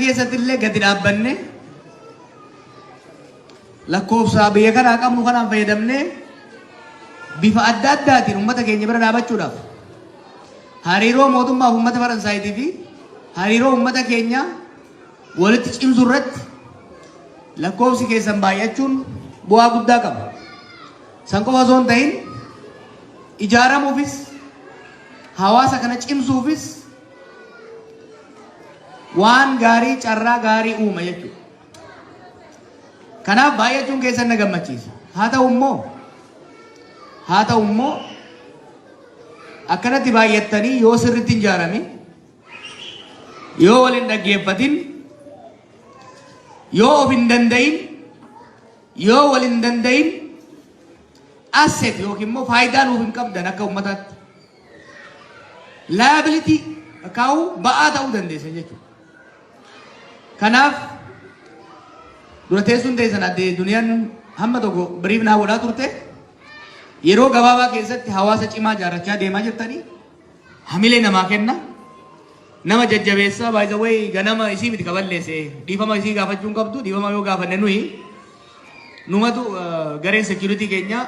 keessatti illee gadi dhaabbanne lakkoofsa biyya kanaa qabnu kanaan fayyadamne bifa adda addaatiin uummata keenya bira dhaabachuudhaaf hariiroo mootummaa fi uummata Faransaayitii fi hariiroo uummata keenya walitti cimsuu irratti lakkoofsi keessan baay'achuun bu'aa guddaa qaba. San qofa osoo hin ta'in ijaaramuufis hawaasa kana cimsuufis waan gaarii carraa gaarii uuma jechuudha. Kanaaf baay'achuun keessan na gammachiisa. Haa ta'u immoo akkanatti baay'attanii yoo sirriitti hin ijaaramin yoo wal hin dhaggeeffatin yoo of hin danda'in yoo wal hin danda'in asset yookiin immoo faayidaa nuuf hin qabdan akka uummataatti liability kaa'uu ba'aa ta'uu dandeessa jechuudha. Kanaaf dura teessuun teessan addee duniyaan hamma tokko biriif naa godhaa turte yeroo gabaabaa keessatti hawaasa cimaa ijaarrachaa deemaa jirtanii hamilee namaa kenna nama jajjabeessaa by the way ganama isii miti kaballeesse dhiifama isii gaafachuun qabdu dhiifama yoo gaafanne nuyi numatu gareen security keenya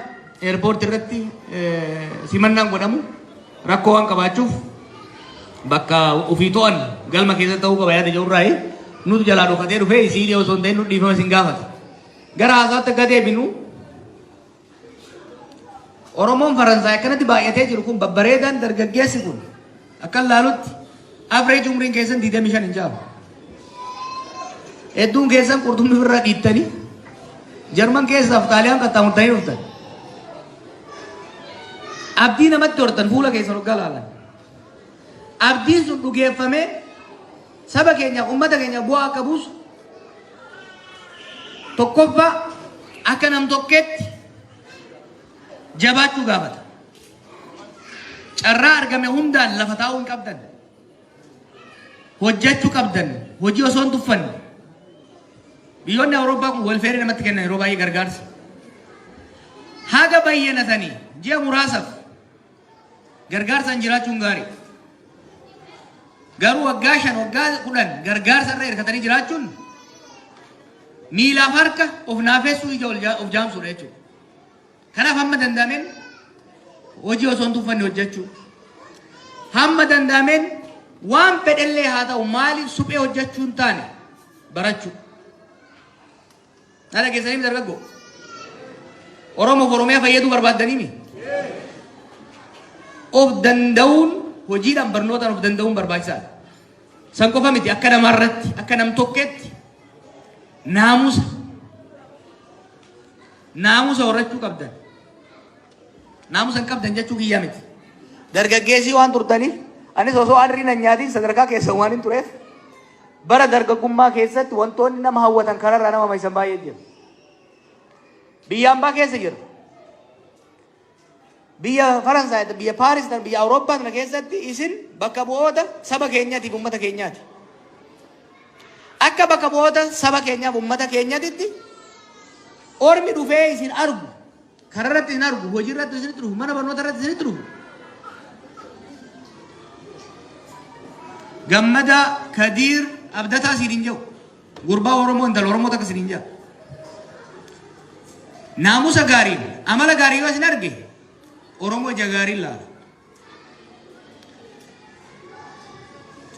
airport irratti simannaan godhamu rakkoo waan qabaachuuf bakka ofii to'an galma keessa ta'uu qaba yaada jirurraayi nutu jalaa dhokatee dhufee isii osoo hin ta'in nu dhiifama isin gaafata gara haasaatti akka deebinu Oromoon Faransaay akkanatti baay'atee jiru kun babbareedaan dargaggeessi kun akka laalutti average umriin keessan 25 hin jaabu. Hedduun keessan qurxummii irraa dhiittanii Jarman keessaaf Xaaliyaan qaxxaamurtanii dhuftan. Abdii namatti hortan fuula keessan hoggaa laalan. Abdiin sun dhugeeffamee saba keenya uummata keenya bu'aa akka buusu tokkoffaa akka nam tokkeetti jabaachuu gaafata. Carraa argame hundaan lafa taa'uu hin qabdan. Hojjechuu qabdan. Hojii osoo hin tuffanne. Biyyoonni Awurooppaa kun welfeerii namatti kennan yeroo baay'ee gargaarsa. Haga bayyanatanii ji'a muraasaaf gargaarsaan jiraachuun gaarii. Garuu waggaa 5 waggaa 10 gargaarsa irra hirkatanii jiraachuun miilaaf harka of naafessuu ija of jaamsuudha jechuudha. Kanaaf hamma danda'ameen hojii osoo hin tuffanne hojjechuu. Hamma danda'ameen waan fedhellee haa ta'u maaliif suphee hojjechuu hin taane barachuu. Nala keessanii dargaggoo. Oromoof Oromiyaa fayyaduu barbaaddanii of danda'uun hojiidhaan barnootaan of danda'uun barbaachisaadha. San qofa miti akka namarratti akka nam tokkeetti naamusa horachuu qabdan. Naamusa hin qabdan jechuu kiyyaa miti. Dargaggeessii waan turtaniif anis osoo aanriin hin nyaatiin sadarkaa keessan waan hin tureef bara dargaggummaa keessatti wantoonni nama hawwatan kararraa nama maysan baay'ee jira. Biyya ambaa keessa jira. Biyya Faransaay, biyya Paaris, biyya Awurooppaa kana keessatti isin bakka bu'oota saba keenyaatiif uummata keenyaati. Akka bakka bu'oota saba keenyaaf uummata keenyaatitti ormi dhufee isin argu, kararratti isin argu, hojii irratti isin dhufu, mana barnoota irratti isin dhufu. Gammada Kadiir Abdataa isin jiru. Gurbaa Oromoo intala Oromoo takka isin jiru. Naamusa gaariin, amala gaarii yoo isin arge Oromoo ija gaariin laala.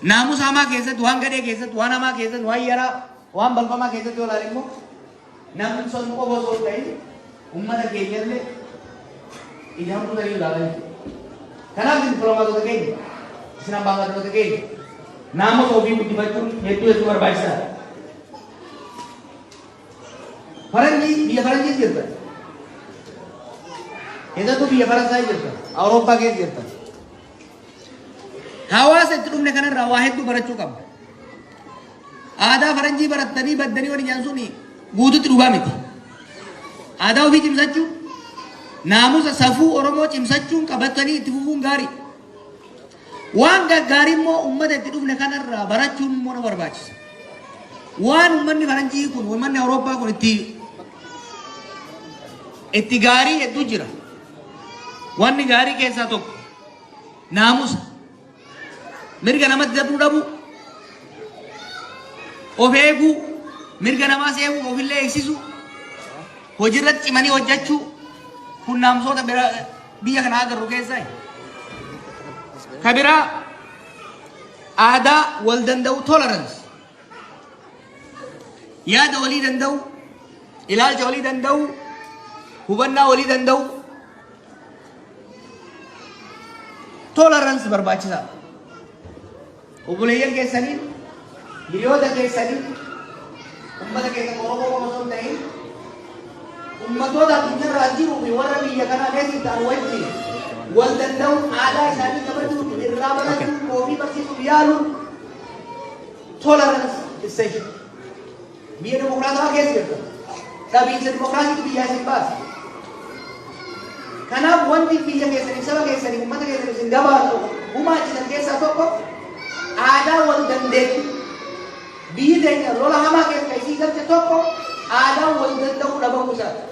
Naamusa hamaa keessatti, waan gadhee keessatti, waan hamaa keessatti, waan yaraa, waan balfamaa keessatti yoo ilaale immoo namni sun qofa osoo hin ta'in uummata keenyallee ijaan tutanii ilaalan. Kanaaf isin dippiloomaatota keenya, isin ambaasaaddarota keenya naamusa ofii guddifachuun hedduu barbaachisaadha. Faranjii biyya Faranjii jirtan. Keessattuu biyya Faransaay jirtan. Awurooppaa keessa jirtan. Hawaasa itti dhufne kanarraa waa hedduu barachuu qabna. Aadaa Faranjii barattanii baddanii waliin nyaan sun guututti dhugaa miti. Aadaa ofii cimsachuu, naamusa safuu Oromoo cimsachuun qabatanii itti fufuun gaarii. Waan gaggaarii immoo uummata itti dhufne kanarraa barachuun immoo na barbaachisa. Waan uummanni Faranjii kun, uummanni Awurooppaa kun itti gaarii hedduu jira. Wanni gaarii keessaa tokko naamusa. Mirga namatti dabduu dhabu. ofeegu mirga namaa seequu ofillee eegsisu hojiirratti cimanii hojjechuu hunnaamsoota biyya kanaa agarru keessaa kabiraa aadaa wal danda'u tolerance yaada walii danda'u ilaalcha walii danda'u hubannaa walii danda'u tolerance barbaachisaa obboleeyyan keessanii hiriyoota keessanii ummata keessa Oromoo qofa osoo hin ta'in ummatoota addunyaarraa jiruu fi warra biyya kanaa keessa ta'an wajjin wal danda'uun aadaa isaanii kabajuun irraa barachuun ofii barsiisuuf yaaluun tolerance essential. Biyya demokraatawaa keessa jirtu dhabiinsa demokraasiitu biyyaa isin baasa. Kanaaf wanti biyya keessaniif saba keessaniif ummata keessaniif isin gabaatu gumaachisan keessaa tokko aadaa wal dandeettu. Biyyi teenya lola hamaa keessa isii galche tokko aadaa wal danda'uu dhabamuu isaati.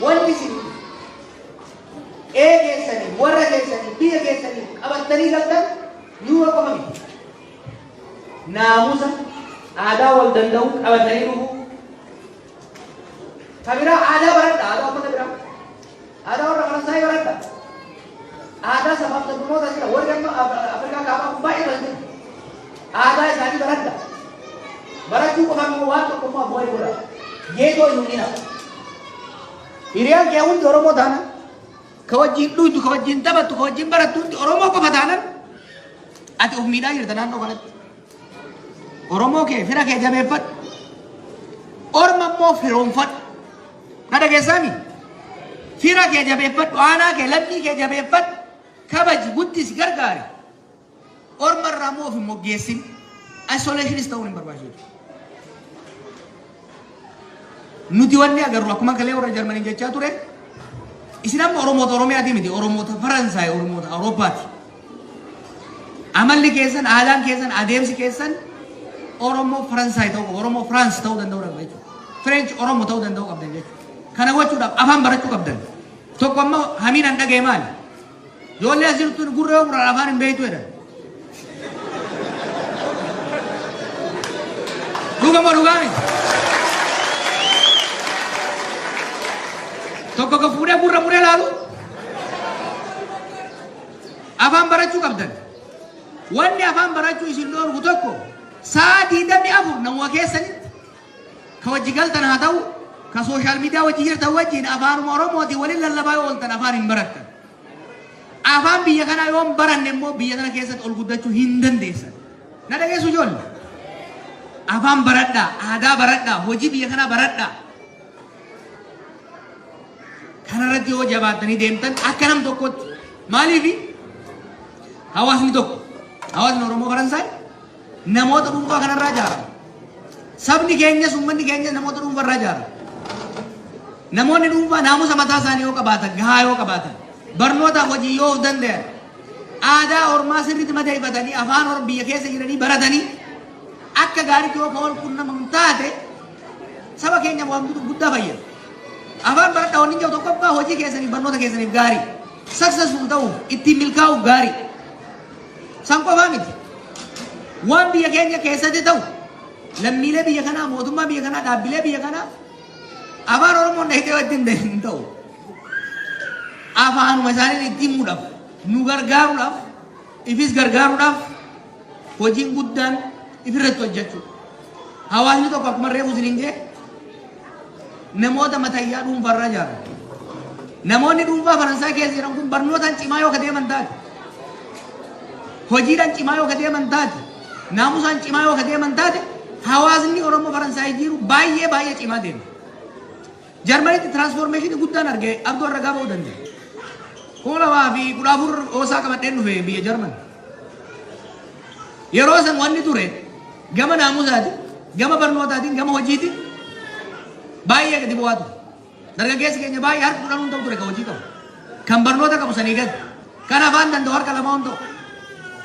Wanti isin keessanii warra keessanii biyya keessanii qabattanii galtan yuura qofa miti. Naamusa aadaa wal danda'uu qabatanii dhufu. Kabiraa aadaa baradha aadaa ummata biraa. Aadaa warra Faransaayii baradha. Aadaa sabaaf sabboonota jira warri amma Afrikaa kaabaa kun baay'ee baladha. Aadaa isaanii baradha. Barachuu qofaan immoo waan tokko immoo abboo'ee godha. Geetoo hin hubina. Hiriyaan kee hundi Oromoo taana. Ka wajjin dhuytu, ka wajjin taphattu, ka wajjin barattu hundi Oromoo qofa taanan ati of miidhaa jirta naannoo kanatti. Oromoo kee fira kee jabeeffadhu. Orma immoo firoomfadhu. Na dhageessaami? Fira kee jabeeffadhu, aanaa kee lammii kee jabeeffadhu. Kabaji guddisi gargaari. Orma irraa immoo of hin moggeessin. Isolationist ta'uun hin barbaachisu. Nuti wanni agarru akkuma kalee warra Jarmanii jechaa ture. Isin amma Oromoota Oromiyaati miti, Oromoota Faransaay, Oromoota Awuroopaati. Amalli keessan, aadaan keessan, adeemsi keessan Oromoo Faransaay ta'uu, Oromoo Firaans ta'uu danda'uu danda'a jechuudha. French Oromoo ta'uu danda'uu qabdan jechuudha. Kana gochuudhaaf afaan barachuu qabdan. Tokko amma hamiin an dhaga'e maali? Ijoollee as jirtu gurra yoo gurra afaan hin beektu jedhan. Dhugamoo dhugaami. Tokko ka fuudhee gurra muree laalu. Afaan barachuu qabdan. Wanni afaan barachuu isin dhoorgu tokko sa'aatii 24 namuma keessanitti ka wajji galtan haa ta'u ka sooshaal miidiyaa wajji jirtan wajjin afaanuma Oromootiin waliin lallabaa ooltan afaan hin barattan. Afaan biyya kanaa yoo hin baranne immoo biyya kana keessatti ol guddachuu hin dandeessan. Na dhageessu ijoollee. Afaan baradhaa, aadaa baradhaa, hojii biyya kanaa baradhaa. Kanarratti yoo jabaattanii deemtan akka nam tokkotti maaliifi hawaasni tokko hawaasni Oromoo Faransaay namoota dhuunfaa kanarraa ijaarama. Sabni keenyas uummanni keenyas namoota dhuunfarraa ijaarama. Namoonni dhuunfaa naamusa mataa isaanii yoo qabaatan gahaa yoo qabaatan barnootaaf hojii yoo of danda'an aadaa ormaa sirriitti madeeffatanii afaan biyya keessa jiranii baratanii akka gaariitti yoo ka'oon qunnaman taate saba keenya waan guddaa fayyada. Afaan baradhaa wanni jiru tokkoffaa hojii keessaniif barnoota keessaniif gaarii. Successful ta'uuf ittiin milkaa'uuf gaarii. San qofaa miti. Waan biyya keenya keessatti ta'u lammiilee biyya kanaa mootummaa biyya kanaa dhaabbilee biyya kanaa afaan Oromoon dhahitee wajjin hin ta'u. Afaanuma isaanii ittiin muudhaaf nu gargaaruudhaaf ifis gargaaruudhaaf hojiin guddaan ifirratti hojjechuudha. Hawaasni tokko akkuma reefu isiniin jee namoota matayyaa dhuunfarraa ijaarame. Namoonni dhuunfaa Faransaay keessa jiran kun barnootaan cimaa yoo ka deeman taate, hojiidhaan cimaa yoo ka deeman taate, naamusaan cimaa yoo ka deeman taate, hawaasni Oromoo Faransaay jiru baay'ee baay'ee cimaa deema. Jarmanitti tiraansfoormeeshinii guddaan argee abduu irra gaaba'uu danda'a. Koolawaa fi kudhaafur oosaa qabadheen dhufe biyya Jarman. Yeroo san wanni ture gama naamusaati, gama barnootaatiin, gama hojiitiin baay'ee gadi bu'aa ture. Dargaggeessi keenya baay'ee harka kudhan hunda'u ture ka hojii qabu. Kan barnoota qabu sanii gadi. Kan afaan danda'u harka lama hunda'u.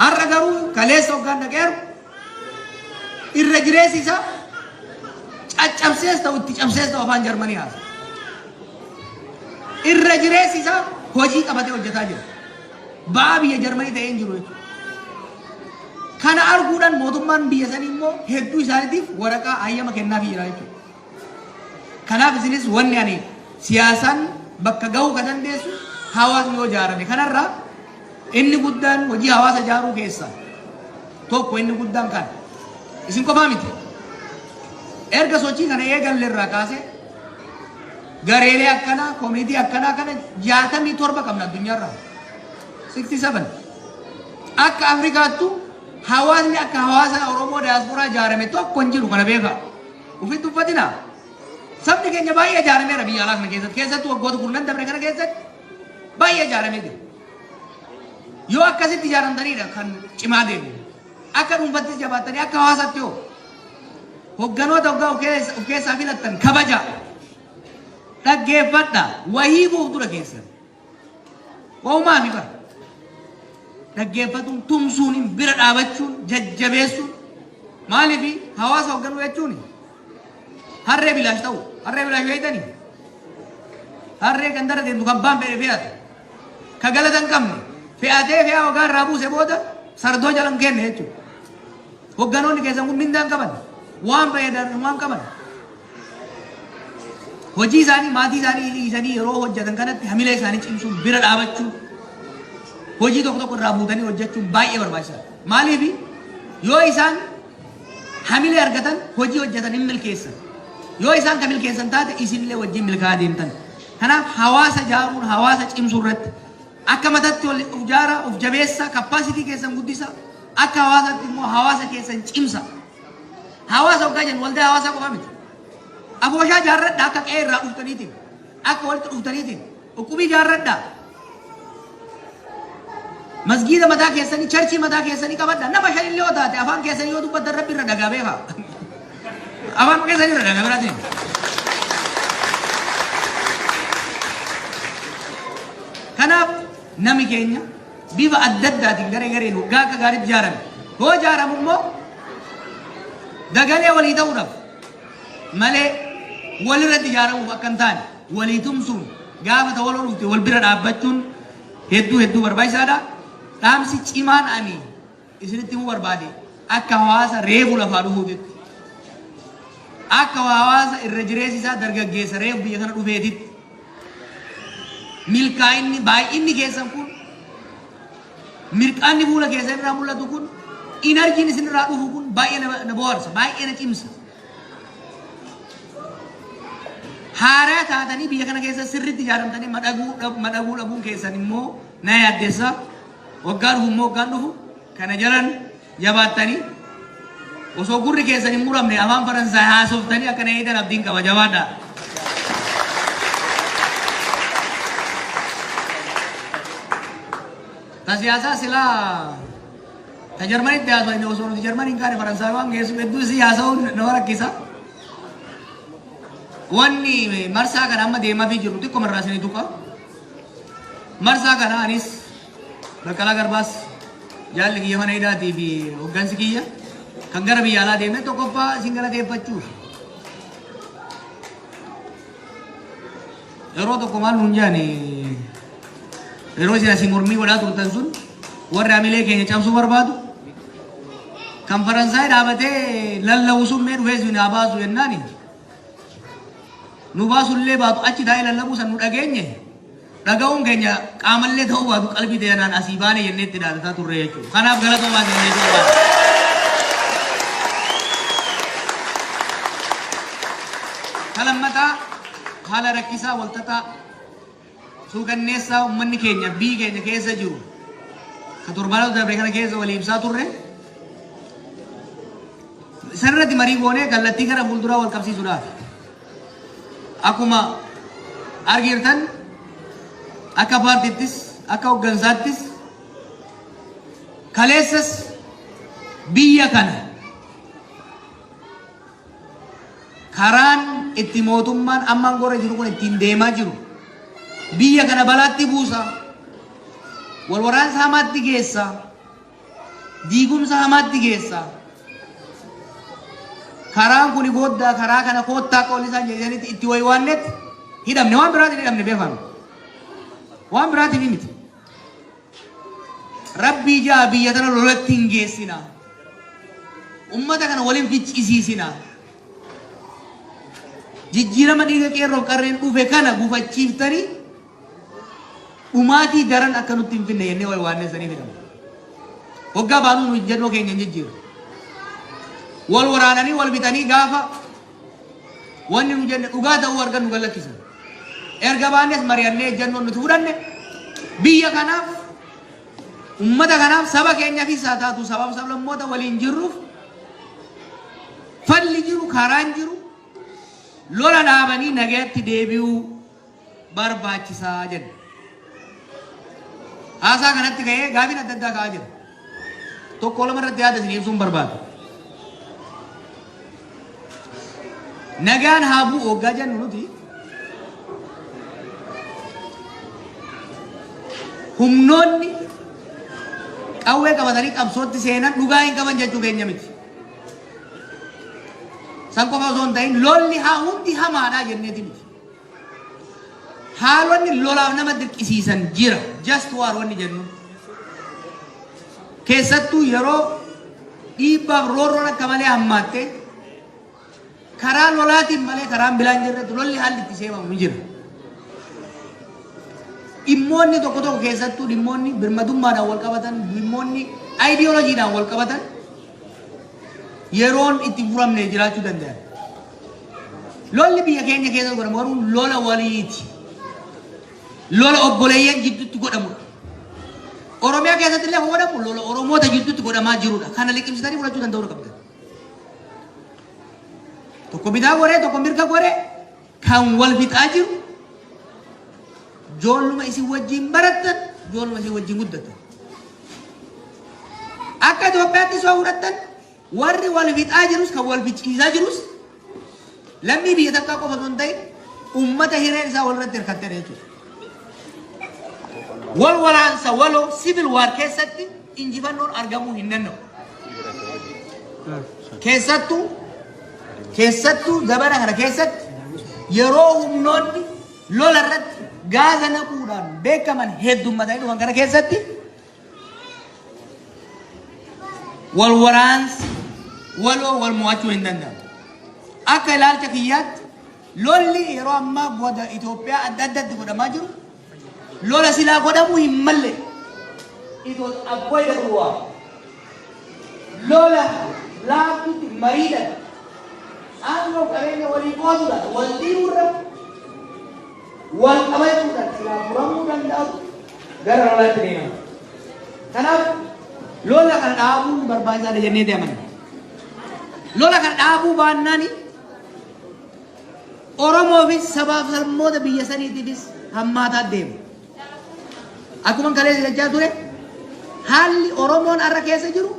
Har'a garuu kaleessa hoggaan dhaqeeru irra jireessi isaa caccabsees ta'u itti cabsees ta'u afaan Jarmanii haasa. Irra jireessi isaa hojii qabatee hojjetaa jira. Ba'aa biyya Jarmanii ta'ee hin jiru jechuudha. Kana arguudhaan mootummaan biyya sanii immoo hedduu isaaniitiif waraqaa hayyama kennaafii jira jechuudha. Kanaaf isinis wanni ani siyaasaan bakka gahuu kan dandeessu hawaasni yoo ijaarame kanarraa inni guddaan hojii hawaasa ijaaruu keessa tokko inni guddaan kan isin qofaa miti. Erga sochii kana eegalle irraa kaasee gareelee akkanaa koomitii akkanaa kana 67 qabna addunyaarraa 67 akka Afrikaattu hawaasni akka hawaasa Oromoo diaasporaa ijaarame tokko hin jiru kana beekaa. Ufitti uffatinaa. Sabni keenya baay'ee ijaarameera biyya alaa kana keessatti waggoota kurnan dabre kana keessatti baay'ee ijaaramee jira. Yoo akkasitti ijaaramtaniidha kan cimaa deemu. Akka dhuunfattis jabaattanii akka hawaasaatti yoo hogganoota hoggaa of keessaa filattan kabaja dhaggeeffadha wahii buuf dura keessan. Waumaa mi bara. Dhaggeeffatuun tumsuun bira dhaabachuun jajjabeessuun maaliif hawaasa hoogganuu jechuun harree bilaash ta'u harree bilaash beeytanii harree kan dara deemtu kan baan fedhe fe'atu ka galatan qabne fe'atee fe'aa hoggaa irraa buuse booda sardoo jalan kenne jechuudha. Hogganoonni keessan kun mindaan qaban waan fayyadaman waan qaban hojii isaanii maatii isaanii dhiisanii yeroo hojjetan kanatti hamilee isaanii cimsuun bira dhaabachuun hojii tokko irraa buutanii hojjechuun baay'ee barbaachisaadha. Maaliif yoo isaan hamilee argatan hojii hojjetan hin milkeessan. Yoo isaan kan milkeessan taate isinillee wajjin milkaa'aa deemtan. Kanaaf hawaasa ijaaruun hawaasa cimsuu irratti akka mataatti of ijaara of jabeessa kappaasitii keessan guddisa akka hawaasaatti immoo hawaasa keessan cimsa. Hawaasa hoggaa jennu waldaa hawaasaa qofa miti. Abooshaa ijaarradha akka qe'ee irraa dhuftaniitiin akka walitti dhuftaniitiin dhukkubii ijaarradha. Masgiida mataa keessanii charchii mataa keessanii qabadha nama shanillee yoo taate afaan keessanii yoo dubbattan rabbi irra dhagaa beekaa. Afaan keessanii irra dhagaa biraatiin. Kanaaf nami keenya bifa adda addaatiin garee gareen waggaa akka gaariitti ijaarame. Yoo ijaaramu immoo dagalee walii ta'uudhaaf malee walirratti ijaaramuuf akka hin taane walii tumsuun gaafa ta'u wal dhufte wal bira dhaabbachuun hedduu barbaachisaadha. Dhaamsi cimaan ani isinitti himuu barbaade akka hawaasa reefu lafaa dhufuutitti akka hawaasa irra jireessi isaa dargaggeessa reefu biyya kana dhufeetitti milkaa'inni baay'inni keessan kun mirqaanni fuula keessan irraa mul'atu kun inarjiin isin irraa dhufu kun baay'ee na bohaarsa baay'ee na cimsa. Haaraa taatanii biyya kana keessa sirriitti ijaaramtanii madaguu dhabuun keessan immoo na yaaddeessa. Waggaan dhufu immoo waggaan dhufu kana jalan jabaattanii osoo gurri keessan hin muramne afaan Faransaay haasoftanii akkana eegan abdiin qaba jabaadha. Ta siyaasaa silaa ta Jarmanitti haasoo inni osoo nuti Jarmaniin kaane Faransaay waan geessu hedduu si haasa'uun nama rakkisa. Wanni marsaa kana amma deemaafii jiru xiqqoo marraa isinii tuqa. Marsaa kana anis Baqqalaa Garbaas jaalli kiyya mana hidhaatii fi hoggansi kiyya kan gara biyya alaa deemee tokkoffaa isin galateeffachuuf. Yeroo tokko maal nuun jaani yeroo isin asii mormii godhaa turtan sun warri hamilee keenya cabsuu barbaadu kan Faransaay dhaabatee lallabuu sun mee dhufee isin haa baasu jennaani nu baasullee baatu achi taa'ee lallabuu san nu dhageenye. Dhaga'uun keenya qaamallee ta'uu baatu qalbii ta'anaan asii baane jennee itti dhaadataa turre jechuudha. Kanaaf galatoomaa jennee turre. Kalammataa haala rakkisaa walxaxaa suukanneessaa uummanni keenya biyyi keenya keessa jiru ka torbaanota dabre kana keessa walii ibsaa turre. Sanirratti marii goonee kallattii gara fuulduraa wal qabsiisuudhaaf akkuma argirtan akka paartiittis akka hoggansaattis kaleessas biyya kana karaan itti mootummaan ammaan gorra jiru kun ittiin deemaa jiru biyya kana balaatti buusa wal waraansa hamaatti geessa diigumsa hamaatti geessa karaan kuni booddaa karaa kana koottaa qoollisaan jedhanitti itti waywaannetti hidhamne waan biraatiin hidhamne beekamu. Waan biraatiif miti. Rabbii jaa biyya tana lolatti hin geessina. ummata kana waliin ficcisiisina. Jijjiirama dhiiga qeerroo qarreen dhufe kana gufachiiftanii dhumaatii daran akka nutti hin finne jennee wal waanneessanii fidama. Waggaa baanuu nu jennoo keenya hin jijjiiru. Wal waraananii wal bitanii gaafa wanni nu jenne dhugaa ta'uu argan nu gallakkisan. Erga baannes mari'annee jennoon nuti fudhanne biyya kanaaf ummata kanaaf saba keenya fi saataatu sabaaf sablammoota waliin jirruuf falli jiru karaan jiru lola dhaabanii nagaatti deebi'uu barbaachisaa jenna. Haasaa kanatti ka'ee gaafiin adda addaa ka'aa jira. Tokko lama irratti yaada isin ibsuun barbaada. Nagaan haa bu'u hoggaa jennu nuti humnoonni qawwee qabatanii qabsootti seenan dhugaa hin qaban jechuu keenya miti. San qofa osoo hin ta'in lolli haa hundi hamaadhaa jenneeti miti. Haalonni lolaaf nama dirqisiisan jira. Just war wanni jennu. Keessattuu yeroo dhiibbaaf roorroon akka malee hammaattee karaa lolaatiin malee karaan bilaan jirretti lolli haalli itti seemamu jira. Dhimmoonni tokko tokko keessattuu dhimmoonni birmadummaadhaan wal qabatan, dhimmoonni aayidiyooloojiidhaan wal qabatan yeroon itti furamne jiraachuu danda'a. Lolli biyya keenya keessatti godhamu garuu lola waliiti. Lola obboleeyyan jidduutti godhamudha. Oromiyaa keessatti illee godhamu lola Oromoota jidduutti godhamaa jirudha. Kana liqimsitanii fudhachuu danda'uu qabdan. Tokko bitaa goree tokko mirga goree kan wal fixaa jiru joolluma isin wajjin barattan joolluma isin wajjin guddatan. Akka Itoophiyaatti soo fudhattan warri wal fixaa jirus kan wal fichiisaa jirus lammii biyya takkaa qofa osoo hin ta'in uummata hireen isaa walirratti hirkattee jechuudha. Wal waraansa waloo civil war keessatti injifannoon argamuu hin danda'u. Keessattuu zabana kana keessatti yeroo humnoonni lola irratti gaaza naquudhaan beekaman heddummatanii dhufan kana keessatti wal waraansi waloo wal mo'achuu hin danda'amu. Akka ilaalcha kiyyaatti lolli yeroo ammaa goda Itoophiyaa adda addatti godhamaa jiru lola silaa godhamuu hin malle. It was avoidable. Lola laaftutti mariidhaan aangoo qabeenya walii qooduudhaan wal dhiibuudhaan wal qabachuudhaan silaa furamuu danda'u gara lolaatti deemama. Kanaaf lola kana dhaabuun barbaachisaadha jennee deemana. Lola kana dhaabuu baannaan Oromoofis sabaaf sablammoota biyya saniitiifis hammaataa deema. Akkuma kaleessa jechaa ture haalli Oromoon har'a keessa jiru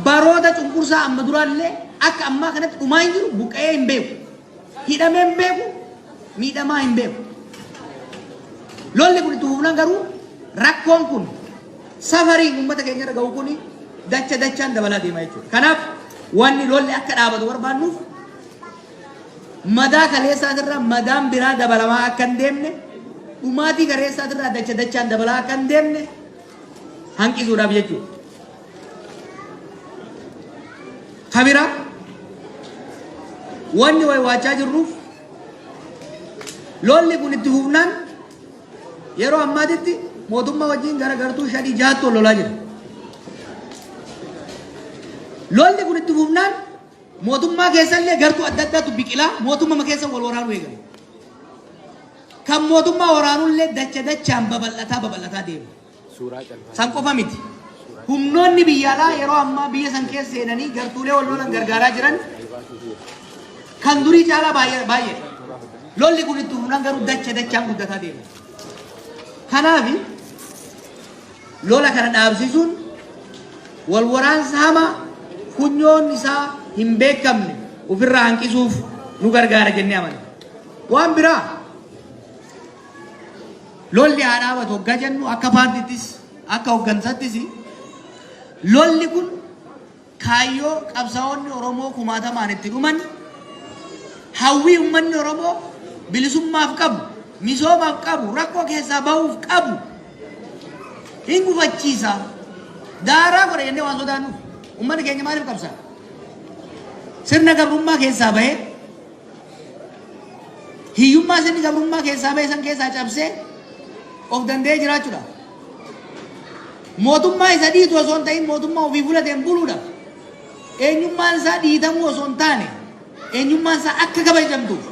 baroota cunqursaa amma duraallee akka ammaa kanatti dhumaa hin jiru buqqa'ee hin beeku. Hidhamee hin beeku. Miidhamaa hin beeku. Lolli kun itti fufnaan garuu rakkoon kun safariin uummata keenya irra ga'u kun dachaan dabalaa deema jechuudha. Kanaaf wanni lolli akka dhaabatu barbaannuuf madaa kaleessaatirraa madaan biraa dabalamaa akka hin deemne dhumaatii kaleessaatirraa dachaan dabalaa akka hin deemne hanqisuudhaaf jechuudha. Kabira wanni waachaa jirruuf lolli kun itti fufnaan yeroo ammaatitti mootummaa wajjin garagartuu 5-6 lolaa jira. Lolli kun itti fufnaan mootummaa keessallee gartuu adda addaatu biqilaa mootummaa keessa wal waraanuu eegale. Kan mootummaa waraanullee dachaan babal'ataa deema. San qofa miti. Humnoonni biyyaalaa yeroo ammaa biyya san keessa seenanii gartuulee wal lolan gargaaraa jiran kan durii caalaa baay'ee. Lolli kun itti fufnaan garuu dachaan guddataa deema. Kanaaf lola kana dhaabsisuun wal waraansa hamaa funyoon isaa hin beekamne ofirraa hanqisuuf nu gargaara jennee amanna. Waan biraa lolli haa dhaabatu hoggaa jennu akka paartiittis akka hoggansattis lolli kun kaayyoo qabsaa'onni Oromoo kumaatamaan itti dhuman hawwii uummanni Oromoo bilisummaaf qabu misoomaaf qabu rakkoo keessaa bahuuf qabu hin gufachiisa daaraa godha jennee waan sodaannuuf Uummanni keenya maaliif qabsaa? Sirna gabrummaa keessaa bahee hiyyummaa sirni gabrummaa keessaa bahee san keessaa cabsee of danda'ee jiraachuudha. Mootummaa isa dhiitu osoo hin ta'in mootummaa ofii fudhateen buluudha. Eenyummaan isaa dhiitamuu osoo hin taane eenyummaan isaa akka kabajamtuuf.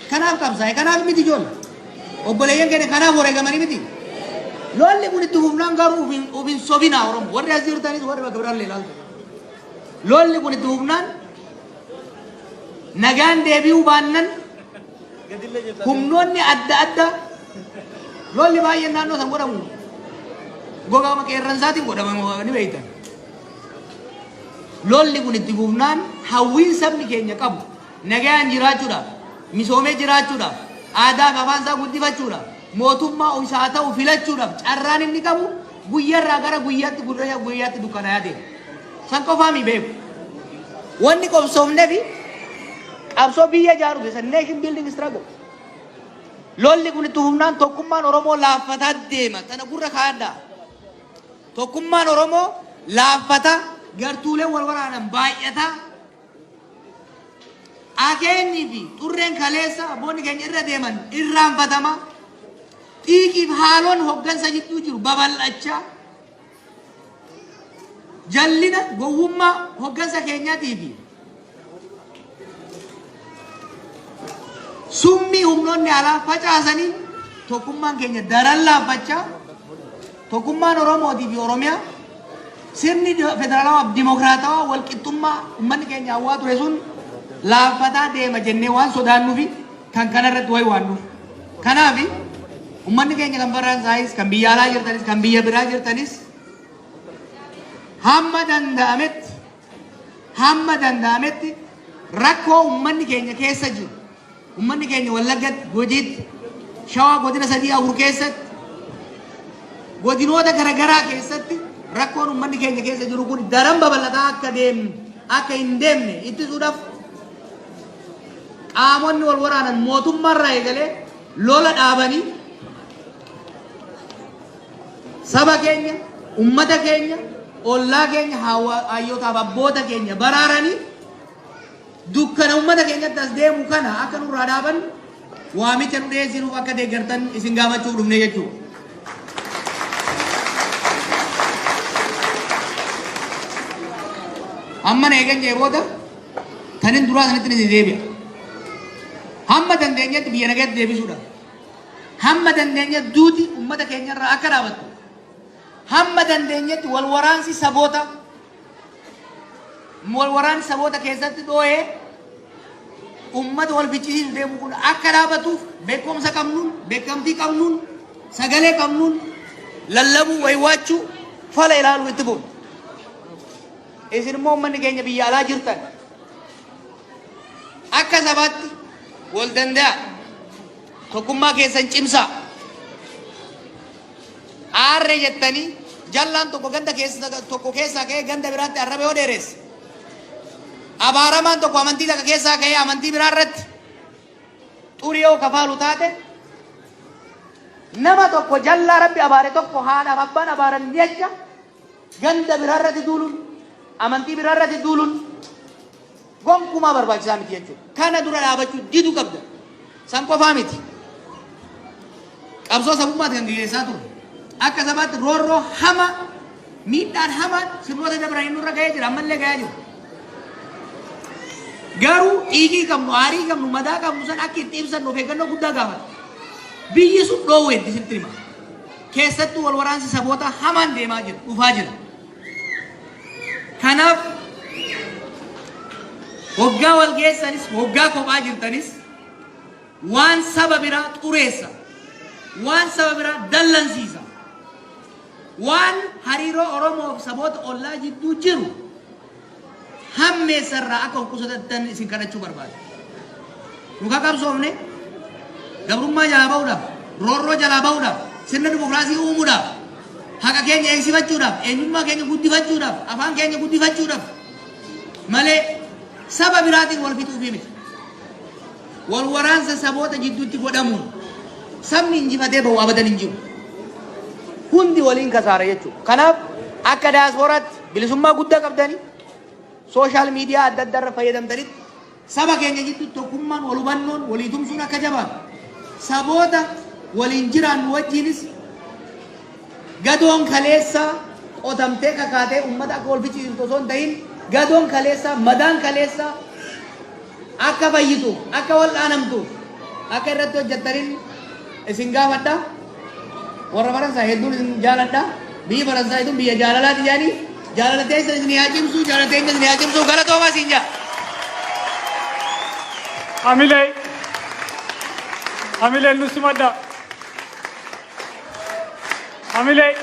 Kanaaf qabsaa'e kanaaf miti ijoollee. Obboleeyyan keenya kanaaf wareegamanii miti. Lolli kun itti fufnaan garuu ofiin sobinaa Oromoo warri as jirtanis warri bakka biraan ilaaltu. Lolli kun itti fufnaan nagaan deebi'uu baannan humnoonni adda addaa lolli baay'een naannoo san godhamu gogaama qeerransaatiin godhamu ni beektan. Lolli kun itti fufnaan hawwiin sabni keenya qabu nagaan jiraachuudhaaf misoomee jiraachuudhaaf aadaa fi afaan isaa guddifachuudhaaf mootummaa isaa ta'u filachuudhaaf carraan inni qabu guyyaarraa gara guyyaatti dukkanaa'aa deema. San qofaa mi beeku. Wanni qobsoofnee fi qabsoo biyya ijaaru keessa nation building struggle. Lolli kun itti fufnaan tokkummaan Oromoo laaffataa deema. Tana gurra kaaddaa. Tokkummaan Oromoo laaffataa gartuulee wal waraanan baay'ataa. Akeenii fi xurreen kaleessa abboonni keenya irra deeman irraanfatama. Xiiqiif haaloon hoggansa jidduu jiru babal'achaa. Jallina gowwummaa hoggansa keenyaatii fi summii humnoonni alaa facaasanii tokkummaan keenya daran laaffachaa tokkummaan Oromootii fi Oromiyaa sirni federaalawaa dimokiraatawaa walqixxummaa uummanni keenya hawwaa ture sun laaffataa deema jennee waan sodaannuufi kan kanarratti wayi waannuuf. Kanaaf uummanni keenya kan Faransaayis kan biyya alaa jirtanis kan biyya biraa jirtanis hamma danda'ametti rakkoo uummanni keenya keessa jiru uummanni keenya Wallaggatti Gujiitti Shawaa godina 3-4 keessatti godinoota garaagaraa keessatti rakkoon uummanni keenya keessa jiru kun daran babal'ataa akka hin deemne ittisuudhaaf qaamonni wal waraanan mootummaarraa eegalee lola dhaabanii saba keenya ummata keenya ollaa keenya hayyootaaf abboota keenya baraaranii dukkana ummata keenyatti as deemu kana akka nurraa dhaaban waamicha nu dhiyeessinuuf akka deeggartan isin gaafachuuf dhufne jechuudha. Amma eegan jee booda kanin duraa sanatti ni deebi'a. Hamma dandeenyetti biyya nagaatti deebisuudha. Hamma dandeenyetti duuti ummata keenyarraa akka dhaabattu. Hamma dandeenyetti wal waraansi saboota keessatti dhoo'ee ummata wal fichisiisu deemu kun akka dhaabatuuf beekumsa qabnuun beekamtii qabnuun sagalee qabnuun lallabuu waywaachuu fala ilaaluu itti bu'u. Isin immoo uummanni keenya biyya alaa jirtan akka sabaatti wal danda'a tokkummaa keessan cimsaa. Aarree jettanii jallaan tokko keessaa ka'ee ganda biraatti arrabee yoo dheeresse. Abaaramaan tokko amantii takka keessaa ka'ee amantii biraa irratti xurii yoo kafaalu taate nama tokko jallaa rabbi abaare tokko haadhaaf abbaan abaaran jecha ganda biraa irratti duuluun amantii biraa irratti duuluun gonkumaa barbaachisaa miti jechuudha. Kana dura dhaabachuu didu qabda. San qofaa miti. Qabsoo sabummaatti kan gaggeessaa ture. Akka sabaatti roorroo hama miidhaan hamaan sirnoota dabranii nurra ga'ee jira ammallee ga'aa jiru. Garuu dhiigii qabnu aarii qabnu madaa qabnu san akka itti ibsannu of eeggannoo guddaa gaafata. Biyyi sun dhoowweetti sitti hima. Keessattuu wal waraansi saboota hamaan deemaa jira dhufaa jira. Kanaaf hoggaa wal geessanis hoggaa kophaa jirtanis waan saba biraa xureessa waan saba biraa dallansiisa. Waan hariiroo Oromoo saboota ollaa jidduu jiru hammeessarraa akka qusatatan isin kadhachuu barbaada. Nu qabsoofne gabrummaa jalaa ba'uudhaaf, roorroo jalaa ba'uudhaaf, sirna dimokiraasii uumuudhaaf, haqa keenya eegsifachuudhaaf, eenyummaa keenya guddifachuudhaaf, afaan keenya guddifachuudhaaf malee saba biraatiin wal fixuuf miti. Wal waraansa saboota jidduutti godhamuun sabni injifatee ba'u abadan hin jiru. Hundi waliin kasaara jechuudha. Kanaaf akka daasporaatti bilisummaa guddaa qabdani sooshaal miidiyaa adda addaa irra fayyadamtanitti saba keenya jiddu tokkummaan wal hubannoon walii tumsuun akka jabaatu saboota waliin jiraannu wajjinis gadoon kaleessa qotamtee kakaatee ummata akka wal fichiisu osoo hin ta'in gadoon kaleessa madaan kaleessa akka fayyitu akka wal dhaanamtu akka irratti hojjettaniin isin gaafadha warra Faransaa hedduun isin jaaladha biyyi Faransaa hedduun biyya jaalalaati jaanii jaalalatee isin haa cimsu jaalatee isin haa cimsu galatoomaa siin jaa Amilee nusimadda Amilee